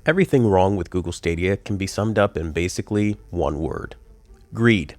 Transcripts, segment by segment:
Everything wrong with Google Stadia can be summed up in basically one word: greed.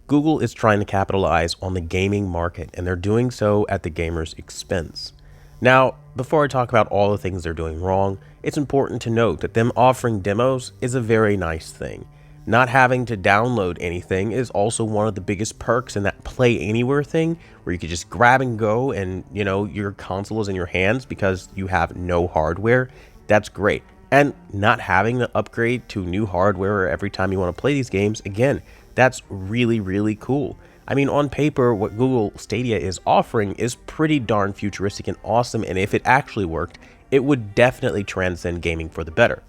Google is trying to capitalize on the gaming market, and they're doing so at the gamer's expense. Now, before I talk about all the things they're doing wrong, it's important to note that them offering demos is a very nice thing. Not having to download anything is also one of the biggest perks in that Play Anywhere thing, where you could just grab and go and, your console is in your hands because you have no hardware. That's great. And not having to upgrade to new hardware every time you want to play these games, again, that's really, really cool. I mean, on paper, what Google Stadia is offering is pretty darn futuristic and awesome, and if it actually worked, it would definitely transcend gaming for the better.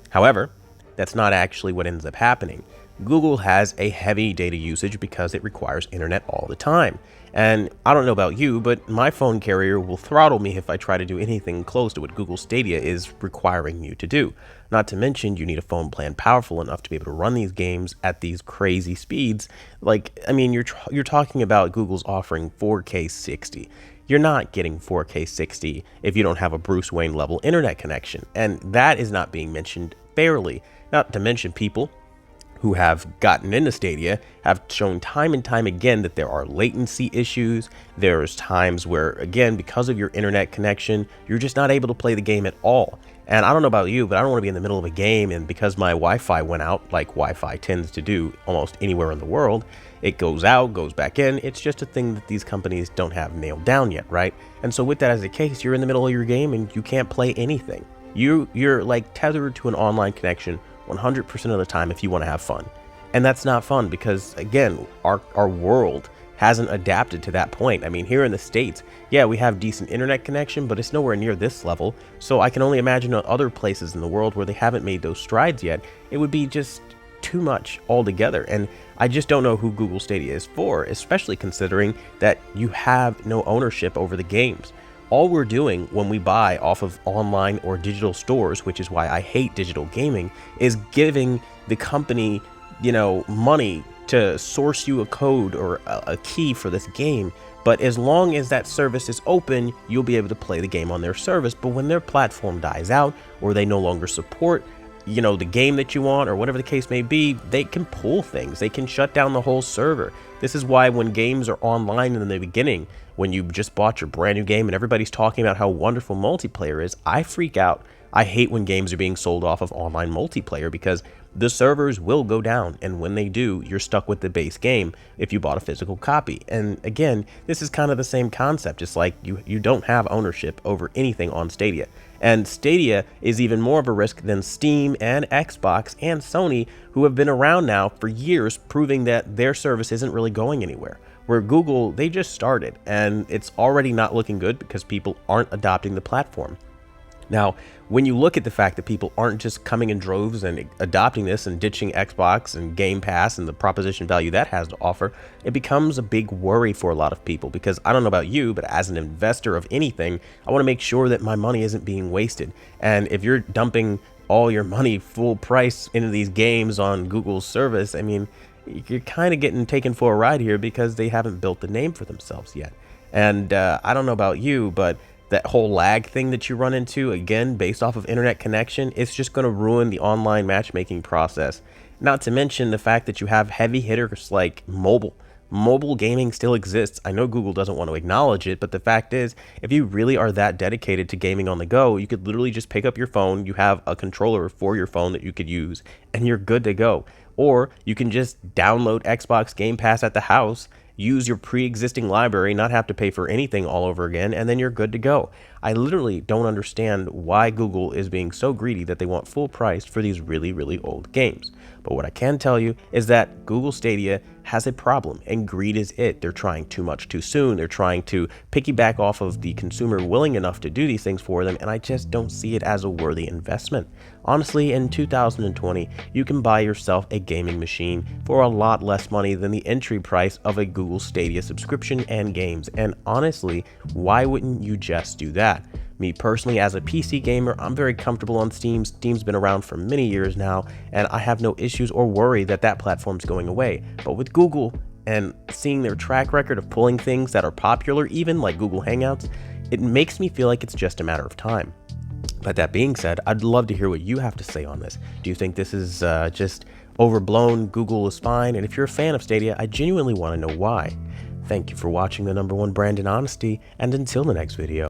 However, that's not actually what ends up happening. Google has a heavy data usage because it requires internet all the time. And I don't know about you, but my phone carrier will throttle me if I try to do anything close to what Google Stadia is requiring you to do. Not to mention, you need a phone plan powerful enough to be able to run these games at these crazy speeds. You're talking about Google's offering 4K 60. You're not getting 4K 60 if you don't have a Bruce Wayne level internet connection. And that is not being mentioned fairly. Not to mention people who have gotten into Stadia have shown time and time again that there are latency issues. There's times where, again, because of your internet connection, you're just not able to play the game at all. And I don't know about you, but I don't want to be in the middle of a game, and because my Wi-Fi went out, like Wi-Fi tends to do almost anywhere in the world, it goes out, goes back in. It's just a thing that these companies don't have nailed down yet, right? And so with that as the case, you're in the middle of your game and you can't play anything. You're like tethered to an online connection 100% of the time if you want to have fun. And that's not fun because, again, our world hasn't adapted to that point. I mean, here in the States, yeah, we have decent internet connection, but it's nowhere near this level. So I can only imagine other places in the world where they haven't made those strides yet. It would be just too much altogether. And I just don't know who Google Stadia is for, especially considering that you have no ownership over the games. All we're doing when we buy off of online or digital stores, which is why I hate digital gaming, is giving the company, money to source you a code or a key for this game. But as long as that service is open, you'll be able to play the game on their service. But when their platform dies out or they no longer support, the game that you want or whatever the case may be, they can pull things. They can shut down the whole server. This is why when games are online in the beginning, when you just bought your brand new game and everybody's talking about how wonderful multiplayer is, I freak out. I hate when games are being sold off of online multiplayer because the servers will go down, and when they do, you're stuck with the base game if you bought a physical copy. And again, this is kind of the same concept. It's like you don't have ownership over anything on Stadia. And Stadia is even more of a risk than Steam and Xbox and Sony, who have been around now for years, proving that their service isn't really going anywhere. Where Google, they just started, and it's already not looking good because people aren't adopting the platform. Now, when you look at the fact that people aren't just coming in droves and adopting this and ditching Xbox and Game Pass and the proposition value that has to offer, it becomes a big worry for a lot of people because I don't know about you, but as an investor of anything, I want to make sure that my money isn't being wasted. And if you're dumping all your money full price into these games on Google's service, I mean, you're kind of getting taken for a ride here because they haven't built the name for themselves yet. And I don't know about you, but that whole lag thing that you run into, again, based off of internet connection, it's just going to ruin the online matchmaking process. Not to mention the fact that you have heavy hitters like mobile. Mobile gaming still exists. I know Google doesn't want to acknowledge it, but the fact is, if you really are that dedicated to gaming on the go, you could literally just pick up your phone, you have a controller for your phone that you could use, and you're good to go. Or you can just download Xbox Game Pass at the house, use your pre-existing library, not have to pay for anything all over again, and then you're good to go. I literally don't understand why Google is being so greedy that they want full price for these really, really old games. But what I can tell you is that Google Stadia has a problem, and greed is it. They're trying too much too soon. They're trying to piggyback off of the consumer willing enough to do these things for them, and I just don't see it as a worthy investment. Honestly, in 2020, you can buy yourself a gaming machine for a lot less money than the entry price of a Google Stadia subscription and games. And honestly, why wouldn't you just do that? Me personally, as a PC gamer, I'm very comfortable on Steam. Steam's been around for many years now, and I have no issues or worry that that platform's going away. But with Google and seeing their track record of pulling things that are popular, even like Google Hangouts, it makes me feel like it's just a matter of time. But that being said, I'd love to hear what you have to say on this. Do you think this is just overblown? Google is fine? And if you're a fan of Stadia, I genuinely want to know why. Thank you for watching the #1 brand in honesty, and until the next video.